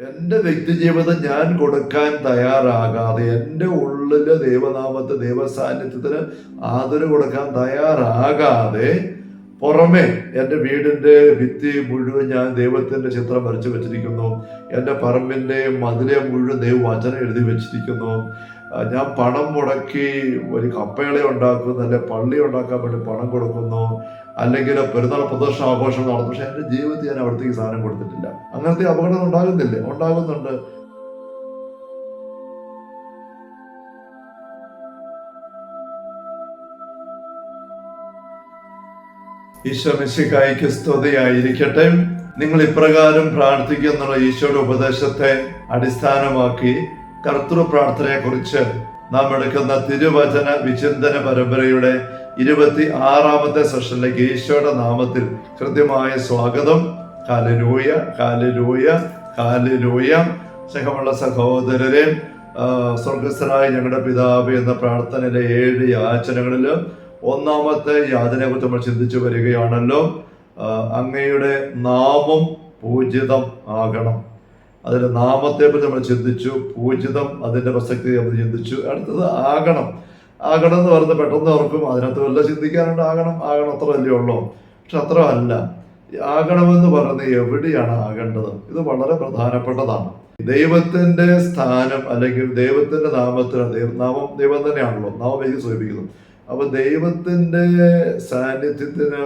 എൻ്റെ വ്യക്തിജീവിതം ഞാൻ കൊടുക്കാൻ തയ്യാറാകാതെ, എൻ്റെ ഉള്ളില് ദൈവനാമത്തെ ദൈവസാന്നിധ്യത്തിന് ആദരവ് കൊടുക്കാൻ തയ്യാറാകാതെ, പുറമെ എൻ്റെ വീടിൻ്റെ ഭിത്തി മുഴുവൻ ഞാൻ ദൈവത്തിൻ്റെ ചിത്രം വരച്ചു വെച്ചിരിക്കുന്നു, എൻ്റെ പറമ്പിൻ്റെ മതിലെ മുഴുവൻ ദൈവവചനം എഴുതി വെച്ചിരിക്കുന്നു, ഞാൻ പണം മുടക്കി ഒരു കപ്പേള ഉണ്ടാക്കുന്നു, അല്ലെ പള്ളി ഉണ്ടാക്കാൻ വേണ്ടി പണം കൊടുക്കുന്നു, അല്ലെങ്കിൽ പെരുന്നാൾ പ്രദർശന ആഘോഷം നടത്തും. പക്ഷെ എൻ്റെ ജീവിതത്തിൽ ഞാൻ അവിടത്തേക്ക് സാധനം കൊടുത്തിട്ടില്ല. അങ്ങനത്തെ അപകടം ഉണ്ടാകുന്നില്ലേ? ഉണ്ടാകുന്നുണ്ട്. ഈശോ മിശിഹായ്ക്ക് സ്തുതിയായിരിക്കട്ടെ. നിങ്ങൾ ഇപ്രകാരം പ്രാർത്ഥിക്കുന്നുള്ള ഈശോയുടെ ഉപദേശത്തെ അടിസ്ഥാനമാക്കി കർത്തൃ പ്രാർത്ഥനയെ കുറിച്ച് നാം എടുക്കുന്ന തിരുവചന വിചിന്തന പരമ്പരയുടെ 26ാമത്തെ സെഷനിലേക്ക് ഈശോയുടെ നാമത്തിൽ കൃത്യമായ സ്വാഗതം. Hallelujah, hallelujah, hallelujah. സ്നേഹമുള്ള സഹോദരരെ, സ്വർഗസ്ഥനായ ഞങ്ങളുടെ പിതാവേ എന്ന പ്രാർത്ഥനയിലെ 7 യാചനകളിൽ ഒന്നാമത്തെ യാചനയെക്കുറിച്ച് നമ്മൾ ചിന്തിച്ചു വരികയാണല്ലോ. അങ്ങയുടെ നാമം പൂജിതം ആകണം. അതിന്റെ നാമത്തെപ്പറ്റി നമ്മൾ ചിന്തിച്ചു, പൂജിതം അതിന്റെ പ്രസക്തി നമ്മൾ ചിന്തിച്ചു. അടുത്തത് ആകണം. ആകണം എന്ന് പറഞ്ഞ് പെട്ടെന്ന് ഓർക്കും അതിനകത്ത് വല്ല ചിന്തിക്കാനുണ്ട്. ആകണം അത്ര വലിയ ഉള്ളൂ. പക്ഷെ അത്ര അല്ല. ആകണമെന്ന് പറയുന്നത് എവിടെയാണ് ആകേണ്ടത്? ഇത് വളരെ പ്രധാനപ്പെട്ടതാണ്. ദൈവത്തിന്റെ സ്ഥാനം അല്ലെങ്കിൽ ദൈവത്തിന്റെ നാമത്തിന്, നാമം ദൈവം തന്നെയാണല്ലോ, നാമം സൂചിപ്പിക്കുന്നു. അപ്പൊ ദൈവത്തിന്റെ സാന്നിധ്യത്തിന്,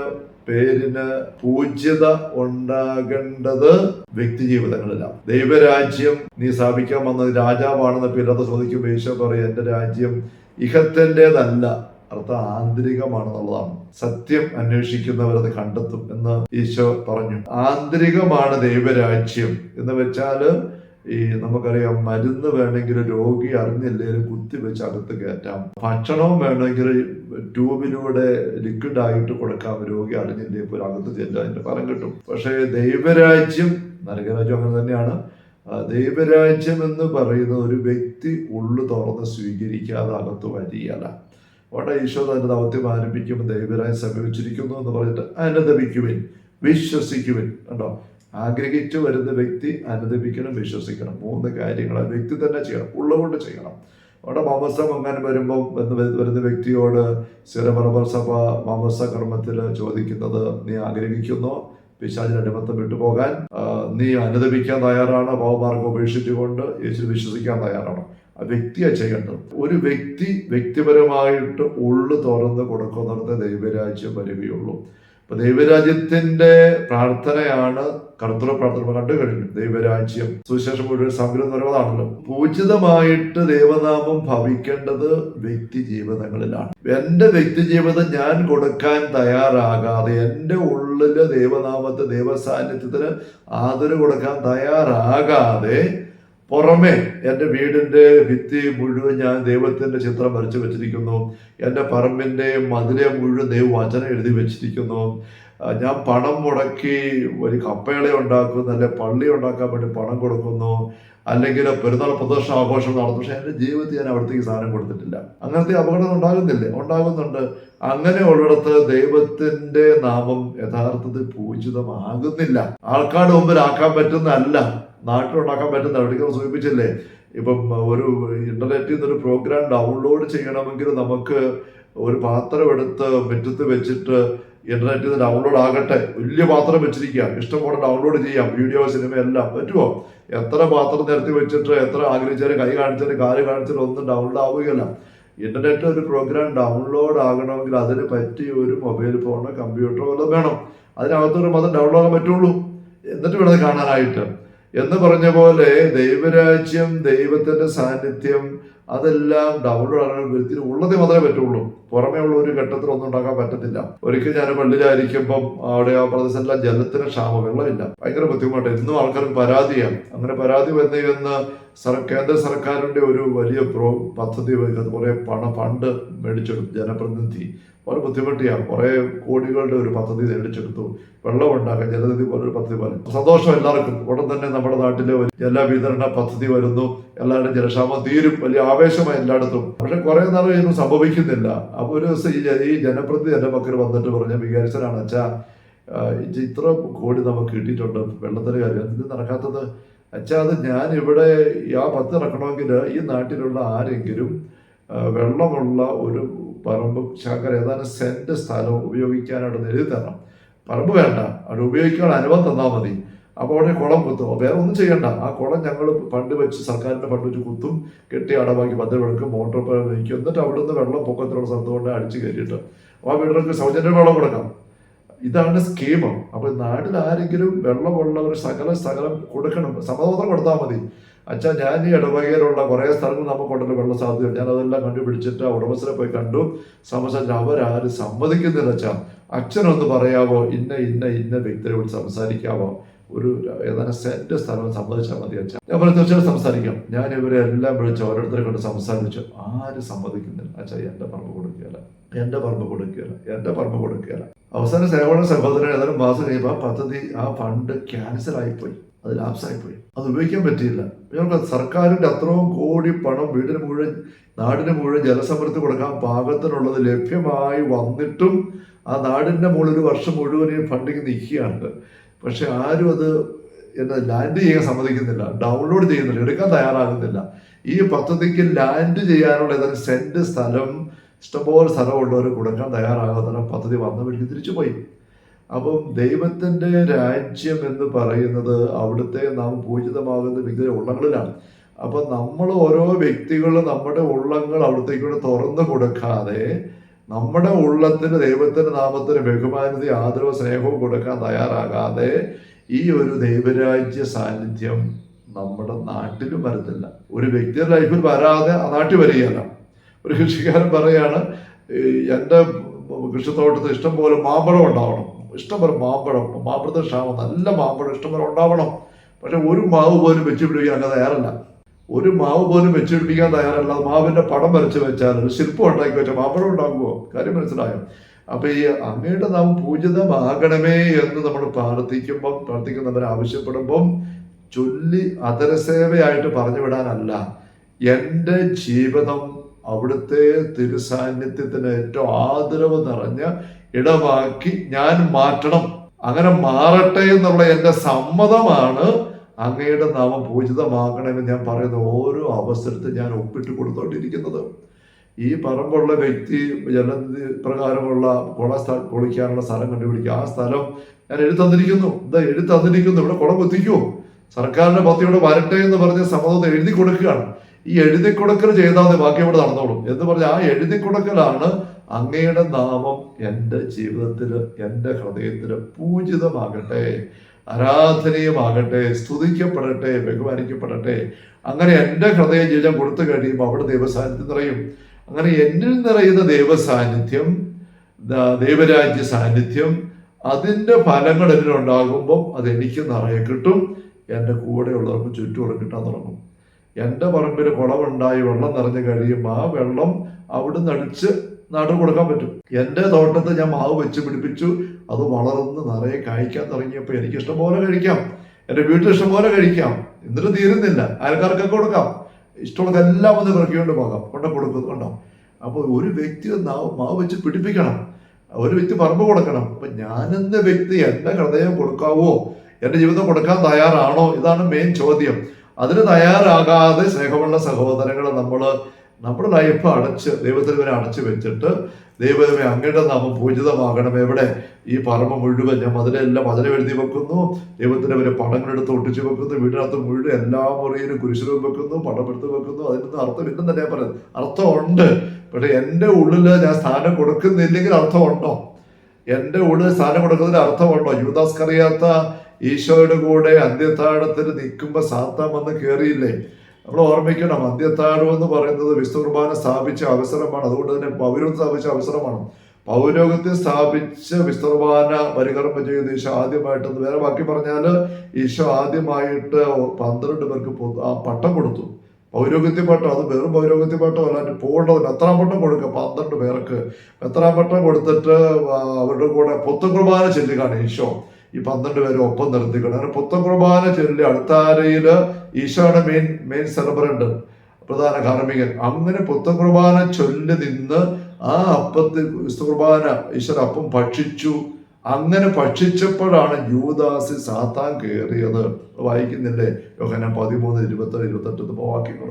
പേരിന് പൂജ്യത ഉണ്ടാകേണ്ടത് വ്യക്തി ജീവിതങ്ങളിലാണ്. ദൈവരാജ്യം നീ സ്ഥാപിക്കാൻ വന്നത് രാജാവാണെന്ന് പിന്നത്തെ ചോദിക്കുമ്പോൾ ഈശോ പറയും, എന്റെ രാജ്യം ഇഹത്തിൻ്റെതല്ല, അർത്ഥം ആന്തരികമാണെന്നുള്ളതാണ്. സത്യം അന്വേഷിക്കുന്നവരത് കണ്ടെത്തും എന്ന് ഈശോ പറഞ്ഞു. ആന്തരികമാണ് ദൈവരാജ്യം എന്ന് വെച്ചാല് നമുക്കറിയാം, മരുന്ന് വേണമെങ്കിൽ രോഗി അറിഞ്ഞില്ലേലും കുത്തിവെച്ച് അകത്ത് കയറ്റാം. ഭക്ഷണവും വേണമെങ്കിൽ ട്യൂബിലൂടെ ലിക്വിഡായിട്ട് കൊടുക്കാം, രോഗി അറിഞ്ഞില്ലേ പോലും അകത്ത് ചെല്ലാം, അതിന്റെ ഫലം കിട്ടും. പക്ഷേ ദൈവരാജ്യം, നരകരാജ്യം അങ്ങനെ തന്നെയാണ്. ദൈവരാജ്യം എന്ന് പറയുന്ന ഒരു വ്യക്തി ഉള്ളു തുറന്ന് സ്വീകരിക്കാതെ അകത്ത് വരികയല്ല. അവിടെ ഈശോ അതിന്റെ ദൗത്യം ആരംഭിക്കുമ്പോൾ ദൈവരാജ്യം സമീപിച്ചിരിക്കുന്നു എന്ന് പറഞ്ഞിട്ട് അനുദപിക്കുവിൻ, വിശ്വസിക്കുവിൻ. കണ്ടോ, ആഗ്രഹിച്ചു വരുന്ന വ്യക്തി അനുദപിക്കണം, വിശ്വസിക്കണം. 3 കാര്യങ്ങൾ ആ വ്യക്തി തന്നെ ചെയ്യണം, ഉള്ളുകൊണ്ട് ചെയ്യണം. അവിടെ മാമസ പൊങ്ങാൻ വരുമ്പോൾ വരുന്ന വ്യക്തിയോട് സ്ഥിരമറബർ സഭ മാമസ കർമ്മത്തിൽ ചോദിക്കുന്നത്, നീ ആഗ്രഹിക്കുന്നോ പിശാചിന്റെ അടിമത്തം വിട്ടുപോകാൻ? നീ അനുദപിക്കാൻ തയ്യാറാണ്? പാവമാർഗം ഉപേക്ഷിച്ചുകൊണ്ട് യേശു വിശ്വസിക്കാൻ തയ്യാറാണ്? ആ വ്യക്തിയെ ചെയ്യേണ്ടത്. ഒരു വ്യക്തിപരമായിട്ട് ഉള്ളു തുറന്ന് കൊടുക്കുന്നിടത്ത് ദൈവരാജ്യം വരികയുള്ളൂ. അപ്പൊ ദൈവരാജ്യത്തിന്റെ പ്രാർത്ഥനയാണ് കർത്തൃ പ്രാർത്ഥന. കണ്ടു കഴിഞ്ഞു. ദൈവരാജ്യം സുവിശേഷം മുഴുവൻ സമരം നിറവതാണല്ലോ. പൂജിതമായിട്ട് ദൈവനാമം ഭവിക്കേണ്ടത് വ്യക്തി ജീവിതങ്ങളിലാണ്. എൻ്റെ വ്യക്തി ജീവിതം ഞാൻ കൊടുക്കാൻ തയ്യാറാകാതെ, എൻ്റെ ഉള്ളില് ദൈവനാമത്തെ ദൈവസാന്നിധ്യത്തിന് ആദരവ് കൊടുക്കാൻ തയ്യാറാകാതെ, പുറമെ എൻ്റെ വീടിൻ്റെ ഭിത്തി മുഴുവൻ ഞാൻ ദൈവത്തിൻ്റെ ചിത്രം വരച്ചു വെച്ചിരിക്കുന്നു, എൻ്റെ പറമ്പിൻ്റെ മതിലെ മുഴുവൻ ദൈവവചനം എഴുതി വെച്ചിരിക്കുന്നു, ഞാൻ പണം മുടക്കി ഒരു കപ്പേള ഉണ്ടാക്കുന്നു, അല്ലെ പള്ളി ഉണ്ടാക്കാൻ വേണ്ടി പണം കൊടുക്കുന്നു, അല്ലെങ്കിൽ പെരുന്നാൾ പ്രദർശന ആഘോഷം നടത്തും. പക്ഷെ എൻ്റെ ജീവിതത്തിൽ ഞാൻ അവിടത്തേക്ക് സാധനം കൊടുത്തിട്ടില്ല. അങ്ങനത്തെ അപകടം ഉണ്ടാകുന്നില്ലേ? ഉണ്ടാകുന്നുണ്ട്. അങ്ങനെ ഉള്ളിടത്ത് ദൈവത്തിന്റെ നാമം യഥാർത്ഥത്തിൽ പൂജിതമാകുന്നില്ല. ആൾക്കാരുടെ മുമ്പിൽ ആക്കാൻ പറ്റുന്നതല്ല, നാട്ടിലുണ്ടാക്കാൻ പറ്റുന്ന. എവിടേക്കും സൂചിപ്പിച്ചില്ലേ, ഇപ്പം ഒരു ഇന്റർനെറ്റിൽ നിന്നൊരു പ്രോഗ്രാം ഡൗൺലോഡ് ചെയ്യണമെങ്കിൽ നമുക്ക് ഒരു പാത്രം എടുത്ത് മുറ്റത്ത് വെച്ചിട്ട് ഇന്റർനെറ്റിൽ നിന്ന് ഡൗൺലോഡ് ആകട്ടെ, വലിയ പാത്രം വെച്ചിരിക്കുക, ഇഷ്ടംപോലെ ഡൗൺലോഡ് ചെയ്യാം, വീഡിയോ സിനിമ എല്ലാം പറ്റുമോ? എത്ര പാത്രം നിരത്തി വെച്ചിട്ട് എത്ര ആഗ്രഹിച്ചാലും കൈ കാണിച്ചാലും കാല് കാണിച്ചാലും ഒന്നും ഡൗൺലോഡ് ആവുകയില്ല. ഇന്റർനെറ്റ് ഒരു പ്രോഗ്രാം ഡൗൺലോഡ് ആകണമെങ്കിൽ അതിന് പറ്റിയ ഒരു മൊബൈൽ ഫോണോ കമ്പ്യൂട്ടറോ വല്ലതും വേണം. അതിനകത്തൊരു മതം ഡൗൺലോഡ് ആകാൻ പറ്റുള്ളൂ, എന്നിട്ട് വേണം കാണാനായിട്ട്. എന്ന് പറഞ്ഞ പോലെ ദൈവരാജ്യം, ദൈവത്തിന്റെ സാന്നിധ്യം, അതെല്ലാം ഡൗൺലോഡ് ആകണം. വ്യക്തിന് ഉള്ളതേ മാത്രമേ പറ്റുള്ളൂ. പുറമേ ഉള്ള ഒരു ഘട്ടത്തിൽ ഒന്നും ഉണ്ടാക്കാൻ പറ്റത്തില്ല. ഒരിക്കൽ ഞാൻ പള്ളിയിലായിരിക്കുമ്പം അവിടെ ആ പ്രദേശത്തെല്ലാം ജലത്തിന് ക്ഷാമം, വെള്ളമില്ല, ഭയങ്കര ബുദ്ധിമുട്ട്. ഇന്നും ആൾക്കാർക്ക് പരാതിയാണ്. അങ്ങനെ പരാതി വന്നിരുന്ന കേന്ദ്ര സർക്കാരിന്റെ ഒരു വലിയ പദ്ധതി, കുറെ ഫണ്ട് മേടിച്ചെടുത്തു ജനപ്രതിനിധി. വളരെ ബുദ്ധിമുട്ടിയാണ്. കുറെ കോടികളുടെ ഒരു പദ്ധതി നേടിച്ചെടുത്തു, വെള്ളം ഉണ്ടാക്കാൻ ജലനിധി പോലൊരു പദ്ധതി പോലെ. സന്തോഷം എല്ലാവർക്കും. ഉടൻ തന്നെ നമ്മുടെ നാട്ടിലെ ജലവിതരണ പദ്ധതി വരുന്നു, എല്ലാവരുടെയും ജലക്ഷാമം തീരും, വലിയ ആവേശമായി എല്ലായിടത്തും. പക്ഷെ കുറെ നാൾ കഴിയുമ്പോൾ സംഭവിക്കുന്നില്ല. അപ്പൊ ഒരു ദിവസം ഈ ജനപ്രതിനിധി എന്റെ മക്കൾ വന്നിട്ട് പറഞ്ഞ, വികാരിച്ചനാണ്, അച്ഛാ ഇത്ര കോടി നമുക്ക് കിട്ടിയിട്ടുണ്ട് വെള്ളത്തിന്റെ കാര്യം, ഇത് നടക്കാത്തത്? അച്ഛാ അത് ഞാൻ ഇവിടെ ആ പത്ത് ഇറക്കണമെങ്കിൽ ഈ നാട്ടിലുള്ള ആരെങ്കിലും വെള്ളമുള്ള ഒരു പറമ്പ് ശാഖര ഏതാനും സെന്റ് സ്ഥലം ഉപയോഗിക്കാനായിട്ട് എഴുതി തരണം. പറമ്പ് വേണ്ട, അവിടെ ഉപയോഗിക്കാൻ അനുഭവം തന്നാൽ മതി. അപ്പോൾ അവിടെ കുളം കുത്തും, വേറെ ഒന്നും ചെയ്യണ്ട. ആ കുളം ഞങ്ങൾ ഫണ്ട് വെച്ച്, സർക്കാരിൻ്റെ ഫണ്ട് വെച്ച് കുത്തും, കെട്ടി അടവാക്കി പദ്ധതി മോട്ടോർ വയ്ക്കും. എന്നിട്ട് അവിടുന്ന് വെള്ളം പൊക്കത്തിലുള്ള സ്ഥലത്ത് കൊണ്ട് അടിച്ച് കയറ്റിയിട്ട് ആ വീടുകൾക്ക് സൗജന്യ വെള്ളം കൊടുക്കാം. ഇതാണ് സ്കീം. അപ്പൊ നാട്ടിൽ ആരെങ്കിലും വെള്ളമുള്ള ഒരു സ്ഥലം കൊടുക്കണം, സമ്മതപത്രം കൊടുത്താൽ മതി. അച്ഛാ ഞാൻ ഈ ഇടവകയിലുള്ള കുറേ സ്ഥലങ്ങൾ നമുക്കുണ്ടല്ലോ വെള്ള സാധ്യത, ഞാൻ അതെല്ലാം കണ്ടുപിടിച്ചിട്ട് ഉടമസ്ഥരെ പോയി കണ്ടു, സംസാരിച്ചു. അവരാരും സമ്മതിക്കുന്നില്ല. അച്ഛനൊന്ന് പറയാവോ, ഇന്ന ഇന്ന ഇന്ന വ്യക്തിയോട് സംസാരിക്കാവോ, ഒരു ഏതാനും സെന്റ് സ്ഥലം സമ്മതിച്ചാൽ മതി അച്ഛാ. ഞാൻ പറഞ്ഞു തീർച്ചയായിട്ടും സംസാരിക്കാം. ഞാൻ ഇവരെ എല്ലാം വിളിച്ച് ഓരോരുത്തരെ കൊണ്ട് സംസാരിച്ചു. ആരും സമ്മതിക്കുന്നില്ല. അച്ഛാ എൻ്റെ പറമ്പ് കൊടുക്കുകയില്ല, എൻ്റെ പറമ്പ് കൊടുക്കുകയില്ല, എൻ്റെ പറമ്പ് കൊടുക്കുകയില്ല. അവസാന സേവന സഹോദരൻ ഏതാനും മാസം കഴിയുമ്പോൾ ആ പദ്ധതി, ആ ഫണ്ട് ക്യാൻസൽ ആയിപ്പോയി, അത് ലാപ്സായിപ്പോയി, അത് ഉപയോഗിക്കാൻ പറ്റിയില്ല. ഞങ്ങൾക്ക് സർക്കാരിൻ്റെ അത്രയും കോടി പണം വീടിന് മുഴുവൻ, നാടിന് മുഴുവൻ ജലസമൃദ്ധി കൊടുക്കാൻ പാകത്തിനുള്ളത് ലഭ്യമായി വന്നിട്ടും ആ നാടിൻ്റെ മുകളിൽ ഒരു വർഷം മുഴുവൻ ഈ ഫണ്ടിങ് നിൽക്കുകയാണ്. പക്ഷെ ആരും അത് ലാൻഡ് ചെയ്യാൻ സമ്മതിക്കുന്നില്ല, ഡൗൺലോഡ് ചെയ്യുന്നില്ല, എടുക്കാൻ തയ്യാറാകുന്നില്ല. ഈ പദ്ധതിക്ക് ലാൻഡ് ചെയ്യാനുള്ള ഏതാനും സെന്റ് സ്ഥലം, ഇഷ്ടംപോലെ സ്ഥലമുള്ളവർ കൊടുക്കാൻ തയ്യാറാകാത്ത പദ്ധതി വന്ന വഴിക്ക് തിരിച്ചു പോയി. അപ്പം ദൈവത്തിൻ്റെ രാജ്യം എന്ന് പറയുന്നത് അവിടുത്തെ നാം പൂജിതമാകുന്ന വ്യക്തിയുടെ ഉള്ളങ്ങളിലാണ്. അപ്പം നമ്മൾ ഓരോ വ്യക്തികളും നമ്മുടെ ഉള്ളങ്ങൾ അവിടത്തേക്കൂടെ തുറന്നു കൊടുക്കാതെ, നമ്മുടെ ഉള്ളത്തിന് ദൈവത്തിൻ്റെ നാമത്തിന് ബഹുമാനതയും ആദരവും സ്നേഹവും കൊടുക്കാൻ തയ്യാറാകാതെ ഈ ഒരു ദൈവരാജ്യ സാന്നിധ്യം നമ്മുടെ നാട്ടിലും വരത്തില്ല. ഒരു വ്യക്തിയുടെ ലൈഫിൽ വരാതെ ആ നാട്ടിൽ വരികയല്ല. ഒരു കൃഷിക്കാരൻ പറയാണ്, എൻ്റെ കൃഷിത്തോട്ടത്തിൽ ഇഷ്ടംപോലെ മാമ്പഴം ഉണ്ടാവണം, ഇഷ്ടംപോലെ മാമ്പഴത്തെ ക്ഷാമം, നല്ല മാമ്പഴം ഇഷ്ടംപോലെ ഉണ്ടാവണം. പക്ഷെ ഒരു മാവ് പോലും വെച്ച് പിടിപ്പിക്കാൻ അങ്ങനെ തയ്യാറല്ല. ഒരു മാവ് പോലും വെച്ച് പിടിപ്പിക്കാൻ തയ്യാറല്ല. മാവിൻ്റെ പടം വരച്ച് വെച്ചാൽ, ഒരു ശില്പം ഉണ്ടാക്കി വെച്ചാൽ മാമ്പഴം ഉണ്ടാകുമോ? കാര്യം മനസ്സിലായോ? അപ്പൊ ഈ അങ്ങയുടെ നാം പൂജിതമാകണമേ എന്ന് നമ്മൾ പ്രാർത്ഥിക്കുന്നവരെ ആവശ്യപ്പെടുമ്പം ചൊല്ലി അതരസേവയായിട്ട് പറഞ്ഞു വിടാനല്ല, എൻ്റെ ജീവിതം അവിടുത്തെ തിരുസാന്നിധ്യത്തിന് ഏറ്റവും ആദരവ് നിറഞ്ഞ ഇടമാക്കി ഞാൻ മാറ്റണം. അങ്ങനെ മാറട്ടെ എന്നുള്ള എൻ്റെ സമ്മതമാണ് അങ്ങയുടെ നാമം പൂജിതമാകണമെന്ന് ഞാൻ പറയുന്ന ഓരോ അവസരത്തിൽ ഞാൻ ഒപ്പിട്ട് കൊടുത്തോണ്ടിരിക്കുന്നത്. ഈ പറമ്പുള്ള വ്യക്തി ജലനിധി പ്രകാരമുള്ള കുളിക്കാനുള്ള സ്ഥലം കണ്ടുപിടിക്കുക, ആ സ്ഥലം ഞാൻ എഴുതി തന്നിരിക്കുന്നു, ഇവിടെ കുളം കുത്തിക്കുമോ, സർക്കാരിന്റെ പദ്ധതിയോടെ വരട്ടെ എന്ന് പറഞ്ഞ് സമ്മതം എഴുതി കൊടുക്കുകയാണ്. ഈ എഴുതി കൊടുക്കൽ ചെയ്താൽ ബാക്കി ഇവിടെ നടന്നോളും എന്ന് പറഞ്ഞാൽ ആ എഴുതി കൊടുക്കലാണ് അങ്ങയുടെ നാമം എൻ്റെ ജീവിതത്തിൽ, എൻ്റെ ഹൃദയത്തിൽ പൂജിതമാകട്ടെ, ആരാധനീയമാകട്ടെ, സ്തുതിക്കപ്പെടട്ടെ, ബഹുമാനിക്കപ്പെടട്ടെ. അങ്ങനെ എൻ്റെ ഹൃദയ ജീവിതം കൊടുത്തു കഴിയുമ്പോൾ അവിടെ ദൈവസാന്നിധ്യം നിറയും. അങ്ങനെ എന്നിൽ നിറയുന്ന ദൈവസാന്നിധ്യം, ദൈവരാജ്യ സാന്നിധ്യം, അതിൻ്റെ ഫലങ്ങൾ എന്നിലുണ്ടാകുമ്പം അതെനിക്ക് നിറയെ കിട്ടും, എൻ്റെ കൂടെയുള്ളവർക്ക് ചുറ്റുമുള്ള കിട്ടാൻ തുടങ്ങും. എൻ്റെ പറമ്പിൽ കുളമുണ്ടായി വെള്ളം നിറഞ്ഞു കഴിയുമ്പോൾ ആ വെള്ളം അവിടുന്ന് അടിച്ച് നാട്ടിൽ കൊടുക്കാൻ പറ്റും. എൻ്റെ തോട്ടത്തിൽ ഞാൻ മാവ് വെച്ച് പിടിപ്പിച്ചു, അത് വളർന്ന് നിറയെ കായ്ക്കാൻ തുടങ്ങിയപ്പോൾ എനിക്ക് ഇഷ്ടംപോലെ കഴിക്കാം, എൻ്റെ വീട്ടിൽ ഇഷ്ടംപോലെ കഴിക്കാം, എന്നിട്ട് തീരുന്നില്ല, അയൽക്കാർക്കൊക്കെ കൊടുക്കാം, ഇഷ്ടമുള്ളതെല്ലാം ഒന്ന് പെറുക്കിക്കൊണ്ട് പോകാം, കൊടുക്കുന്നുണ്ടോ. അപ്പോൾ ഒരു വ്യക്തി മാവ് വെച്ച് പിടിപ്പിക്കണം, ഒരു വ്യക്തി പറമ്പ് കൊടുക്കണം. അപ്പൊ ഞാനെന്ന വ്യക്തി എൻ്റെ ഹൃദയം കൊടുക്കാവോ, എൻ്റെ ജീവിതം കൊടുക്കാൻ തയ്യാറാണോ? ഇതാണ് മെയിൻ ചോദ്യം. അതിന് തയ്യാറാകാതെ സ്നേഹമുള്ള സഹോദരങ്ങൾ നമ്മുടെ ലൈഫ് ദൈവത്തിന് വരെ അടച്ചു വെച്ചിട്ട്, ദൈവമേ അങ്ങയുടെ നാമം പൂജിതമാകണം, എവിടെ ഈ പറമ്പ് മുഴുവൻ ഞാൻ മതിലെല്ലാം എഴുതി വെക്കുന്നു, ദൈവത്തിന് വരെ പടങ്ങളെടുത്ത് ഒട്ടിച്ചു വെക്കുന്നു, വീടിനകത്ത് മുഴുവൻ എല്ലാ മുറിയിലും കുരിശുരൂപം വെക്കുന്നു, പടമെടുത്ത് വെക്കുന്നു. അതിനൊന്നും അർത്ഥമില്ലെന്ന് തന്നെ പറയുന്നത്. അർത്ഥമുണ്ട്, പക്ഷെ എൻ്റെ ഉള്ളിൽ ഞാൻ സ്ഥാനം കൊടുക്കുന്നില്ലെങ്കിൽ അർത്ഥമുണ്ടോ? എൻ്റെ ഉള്ളിൽ സ്ഥാനം കൊടുക്കുന്നതിന് അർത്ഥമുണ്ടോ? യൂദാസ് കറിയാത്ത ഈശോയുടെ കൂടെ അന്ത്യത്താഴത്തിൽ നിൽക്കുമ്പോൾ സാത്താൻ വന്ന് കയറിയില്ലേ? നമ്മൾ ഓർമ്മിക്കണം, അന്ത്യത്താഴം എന്ന് പറയുന്നത് വിശുദ്ധ കുർബാന സ്ഥാപിച്ച അവസരമാണ്. അതുകൊണ്ട് തന്നെ പൗരോഹിത്യം സ്ഥാപിച്ച അവസരമാണ്. പൗരോഹിത്യം സ്ഥാപിച്ച വിശുദ്ധ കുർബാന പരികർമ്മം ചെയ്ത് ഈശോ ആദ്യമായിട്ട്, വേറെ ബാക്കി പറഞ്ഞാൽ ഈശോ ആദ്യമായിട്ട് 12 പേർക്ക് പട്ടം കൊടുത്തു, പൗരോഹിത്യ പട്ടം. അത് വെറും പൗരോഹിത്യ പട്ടം അല്ലാണ്ട് പോകേണ്ടത് എത്രാം പട്ടം കൊടുക്കുക, 12 പേർക്ക് എത്രാം പട്ടം കൊടുത്തിട്ട് അവരുടെ കൂടെ പുത്തൻ കുർബാന ചെല്ലുകയാണ് ഈശോ. ഈ 12 പേരെ ഒപ്പം നിർത്തിക്കണം. അങ്ങനെ പുത്തൻ കുർബാന ചൊല്ലി അൾത്താരയില് ഈശോയുടെ മെയിൻ സെലിബ്രന്റ്, പ്രധാന കാർമ്മികൻ. അങ്ങനെ പുത്തൻ കുർബാന ചൊല്ലി നിന്ന് ആ അപ്പത്തിൽ വിശുദ്ധ കുർബാന ഈശ്വര അപ്പം ഭക്ഷിച്ചു, അങ്ങനെ ഭക്ഷിച്ചപ്പോഴാണ് യൂദാസിൽ സാത്താൻ കയറിയത്. വായിക്കുന്നില്ലേ യോഹന്നാൻ 13, 27, 28 വാക്യങ്ങൾ.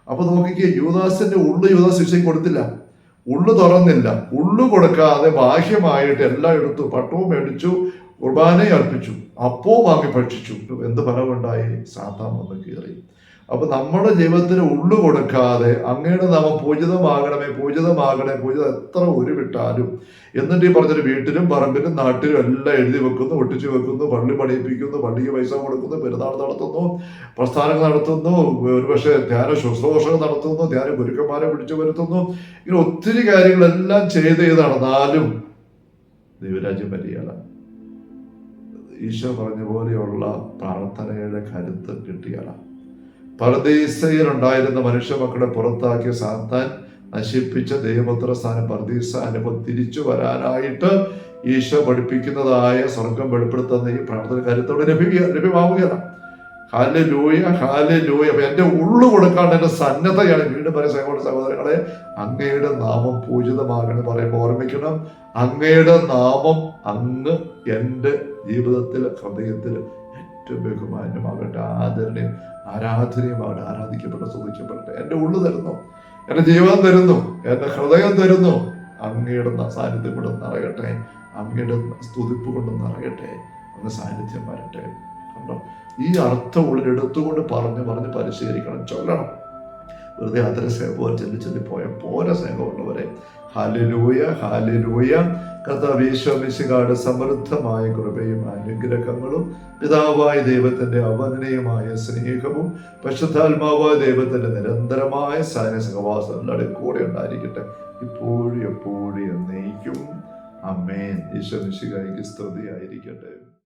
അപ്പൊ നോക്കിക്കേ, യൂദാസിന്റെ ഉള്ളു യൂദാസ് ശിക്ഷയ്ക്ക് കൊടുത്തില്ല, ഉള്ളു തുറന്നില്ല. ഉള്ളു കൊടുക്കാതെ ബാഹ്യമായിട്ട് എല്ലാം എടുത്തു, പട്ടവും മേടിച്ചു, കുർബാനയും അർപ്പിച്ചു, അപ്പവും വാങ്ങി ഭക്ഷിച്ചു. എന്ത് ഫലമുണ്ടായി? സാത്താൻ വന്ന് കയറി. അപ്പൊ നമ്മുടെ ജീവിതത്തിന് ഉള്ളു കൊടുക്കാതെ അങ്ങയുടെ നാമം പൂജിതമാകണമേ, പൂജിതമാകണേ, പൂജിതം എത്ര ഉരുവിട്ടാലും, എന്നിട്ട് ഈ പറഞ്ഞൊരു വീട്ടിലും പറമ്പിലും നാട്ടിലും എല്ലാം എഴുതി വെക്കുന്നു, ഒട്ടിച്ചു വെക്കുന്നു, പള്ളി പണിയിപ്പിക്കുന്നു, പള്ളിക്ക് പൈസ കൊടുക്കുന്നു, പെരുന്നാൾ നടത്തുന്നു, പ്രസ്ഥാനങ്ങൾ നടത്തുന്നു, ഒരുപക്ഷെ ധ്യാന ശുശ്രൂഷകൾ നടത്തുന്നു, ധ്യാന ഗുരുക്കന്മാരെ പിടിച്ചു വരുത്തുന്നു. ഇങ്ങനെ ഒത്തിരി കാര്യങ്ങളെല്ലാം ചെയ്ത് നടന്നാലും ദൈവരാജ്യം വരികയാണ്. ഈശോ പറഞ്ഞ പോലെയുള്ള പ്രാർത്ഥനയുടെ കരുത്ത് കിട്ടിയാല. പർദീസയിലുണ്ടായിരുന്ന മനുഷ്യ മക്കളെ പുറത്താക്കിയ സാത്താൻ നശിപ്പിച്ച ദൈവപുത്ര സ്ഥാനം പർദീസ അനുഭവം തിരിച്ചു വരാനായിട്ട് ഈശോ പഠിപ്പിക്കുന്നതായ സ്വർഗം വെളിപ്പെടുത്തുന്ന ഈ പ്രാർത്ഥന കരുത്തോടെ ലഭ്യമാവുകയാണ്. Hallelujah, hallelujah. അപ്പൊ എന്റെ ഉള്ളു കൊടുക്കാണ്ട് എന്റെ സന്നദ്ധയാണ്. വീണ്ടും പറയാം സഹോദരങ്ങളെ, അങ്ങയുടെ നാമം പൂജിതമാകണം പറയുമ്പോൾ ഓർമ്മിക്കണം, അങ്ങയുടെ നാമം അങ്ങ് എൻ്റെ ജീവിതത്തിൽ, ഹൃദയത്തിൽ ഏറ്റവും ബഹുമാന്യമാകട്ടെ, ആദരണീയം, ആരാധനീയമാകട്ടെ, ആരാധിക്കപ്പെട്ട് സ്തുതിക്കപ്പെടട്ടെ. എൻ്റെ ഉള്ളു തരുന്നു, എൻ്റെ ജീവൻ തരുന്നു, എൻ്റെ ഹൃദയം തരുന്നു. അങ്ങയുടെ സാന്നിധ്യം കൊണ്ട് നിറയട്ടെ, അങ്ങയുടെ സ്തുതിപ്പ് കൊണ്ട് നിറയട്ടെ, അങ്ങ് സാന്നിധ്യം വരട്ടെ. കണ്ടോ, ഈ അർത്ഥം ഉള്ളിലെടുത്തുകൊണ്ട് പറഞ്ഞ് പരിശീലിക്കണം, ചൊല്ലണം. വെറുതെ അത്ര സ്നേഹം ചെല്ലിപ്പോയ പോര സ്നേഹമുള്ളവരെ. Hallelujah, hallelujah. കർത്താവ് യേശു മിശിഹായുടെ സമൃദ്ധമായ കൃപയും അനുഗ്രഹങ്ങളും പിതാവായ ദൈവത്തിന്റെ അവർണ്ണനീയമായ സ്നേഹവും പരിശുദ്ധാത്മാവായ ദൈവത്തിന്റെ നിരന്തരമായ സഹവാസം എല്ലാവരുടെയും കൂടെ ഉണ്ടായിരിക്കട്ടെ, ഇപ്പോഴും എപ്പോഴും എന്നേക്കും. ആമേൻ. യേശു മിശിഹായ്ക്ക് സ്തുതിയായിരിക്കട്ടെ.